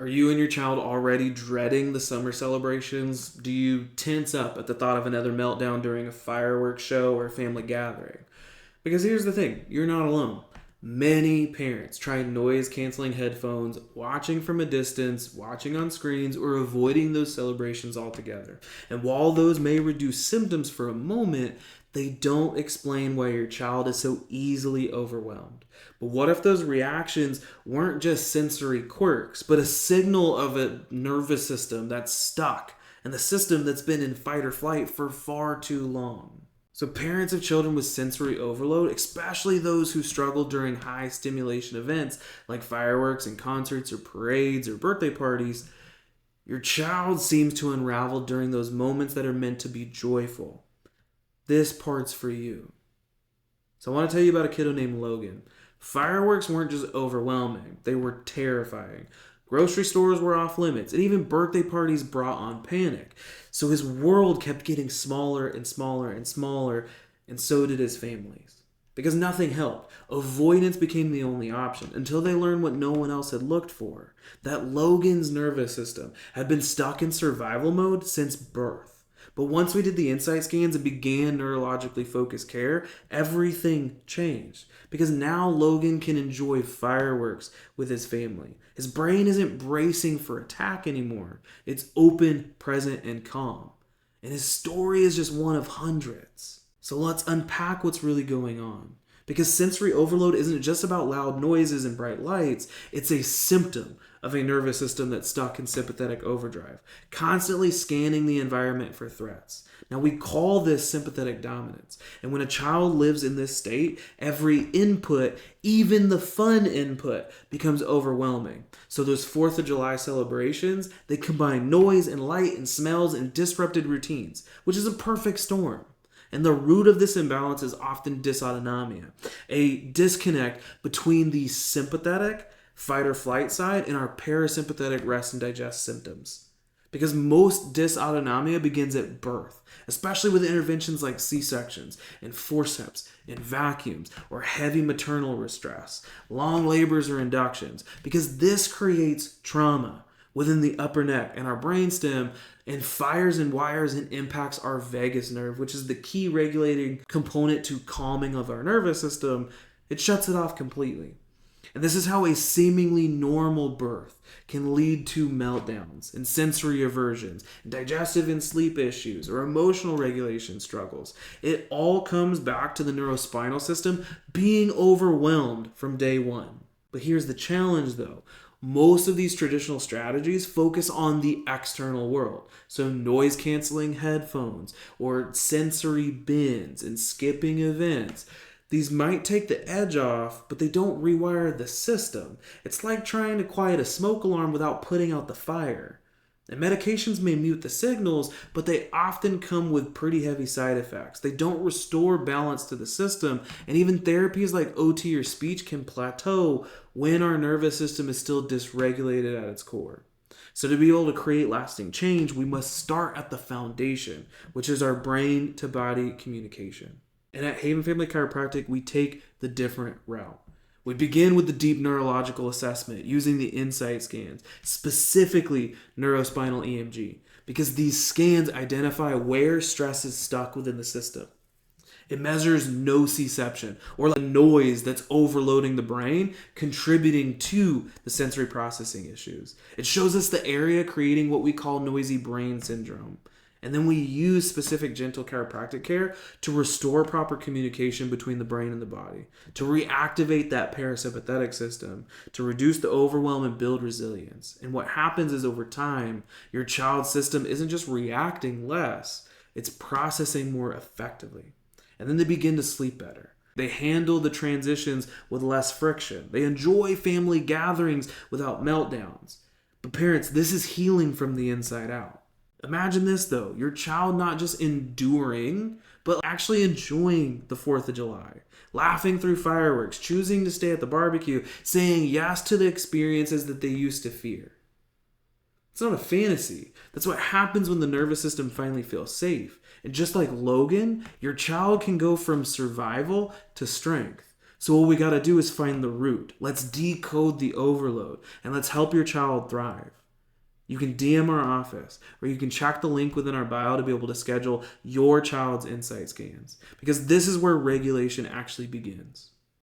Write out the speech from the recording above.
Are you and your child already dreading the summer celebrations? Do you tense up at the thought of another meltdown during a fireworks show or a family gathering? Because here's the thing, you're not alone. Many parents try noise canceling headphones, watching from a distance, watching on screens, or avoiding those celebrations altogether. And while those may reduce symptoms for a moment, they don't explain why your child is so easily overwhelmed. But what if those reactions weren't just sensory quirks, but a signal of a nervous system that's stuck and the system that's been in fight or flight for far too long? So parents of children with sensory overload, especially those who struggle during high stimulation events like fireworks and concerts or parades or birthday parties, your child seems to unravel during those moments that are meant to be joyful. This part's for you. So I want to tell you about a kiddo named Logan. Fireworks weren't just overwhelming, they were terrifying. Grocery stores were off limits, and even birthday parties brought on panic. So his world kept getting smaller and smaller and smaller, and so did his family's. Because nothing helped. Avoidance became the only option until they learned what no one else had looked for. That Logan's nervous system had been stuck in survival mode since birth. But once we did the insight scans and began neurologically focused care, everything changed. Because now Logan can enjoy fireworks with his family. His brain isn't bracing for attack anymore. It's open, present, and calm. And his story is just one of hundreds. So let's unpack what's really going on. Because sensory overload isn't just about loud noises and bright lights, it's a symptom of a nervous system that's stuck in sympathetic overdrive, constantly scanning the environment for threats. Now we call this sympathetic dominance. And when a child lives in this state, every input, even the fun input, becomes overwhelming. So those 4th of July celebrations, they combine noise and light and smells and disrupted routines, which is a perfect storm. And the root of this imbalance is often dysautonomia, a disconnect between the sympathetic fight or flight side and our parasympathetic rest and digest symptoms. Because most dysautonomia begins at birth, especially with interventions like C-sections and forceps and vacuums or heavy maternal distress, long labors or inductions, because this creates trauma within the upper neck and our brainstem and fires and wires and impacts our vagus nerve, which is the key regulating component to calming of our nervous system. It shuts it off completely. And this is how a seemingly normal birth can lead to meltdowns and sensory aversions, and digestive and sleep issues, or emotional regulation struggles. It all comes back to the neurospinal system being overwhelmed from day one. But here's the challenge though. Most of these traditional strategies focus on the external world. So noise canceling headphones or sensory bins and skipping events. These might take the edge off, but they don't rewire the system. It's like trying to quiet a smoke alarm without putting out the fire. And medications may mute the signals, but they often come with pretty heavy side effects. They don't restore balance to the system, and even therapies like OT or speech can plateau when our nervous system is still dysregulated at its core. So to be able to create lasting change, we must start at the foundation, which is our brain to body communication. And at Haven Family Chiropractic, we take the different route. We begin with the deep neurological assessment using the insight scans, specifically neurospinal EMG, because these scans identify where stress is stuck within the system. It measures nociception, or the noise that's overloading the brain, contributing to the sensory processing issues. It shows us the area creating what we call noisy brain syndrome. And then we use specific gentle chiropractic care to restore proper communication between the brain and the body, to reactivate that parasympathetic system, to reduce the overwhelm and build resilience. And what happens is over time, your child's system isn't just reacting less, it's processing more effectively. And then they begin to sleep better. They handle the transitions with less friction. They enjoy family gatherings without meltdowns. But parents, this is healing from the inside out. Imagine this though, your child not just enduring, but actually enjoying the 4th of July, laughing through fireworks, choosing to stay at the barbecue, saying yes to the experiences that they used to fear. It's not a fantasy. That's what happens when the nervous system finally feels safe. And just like Logan, your child can go from survival to strength. So what we got to do is find the root. Let's decode the overload and let's help your child thrive. You can DM our office, or you can check the link within our bio to be able to schedule your child's insight scans, because this is where regulation actually begins.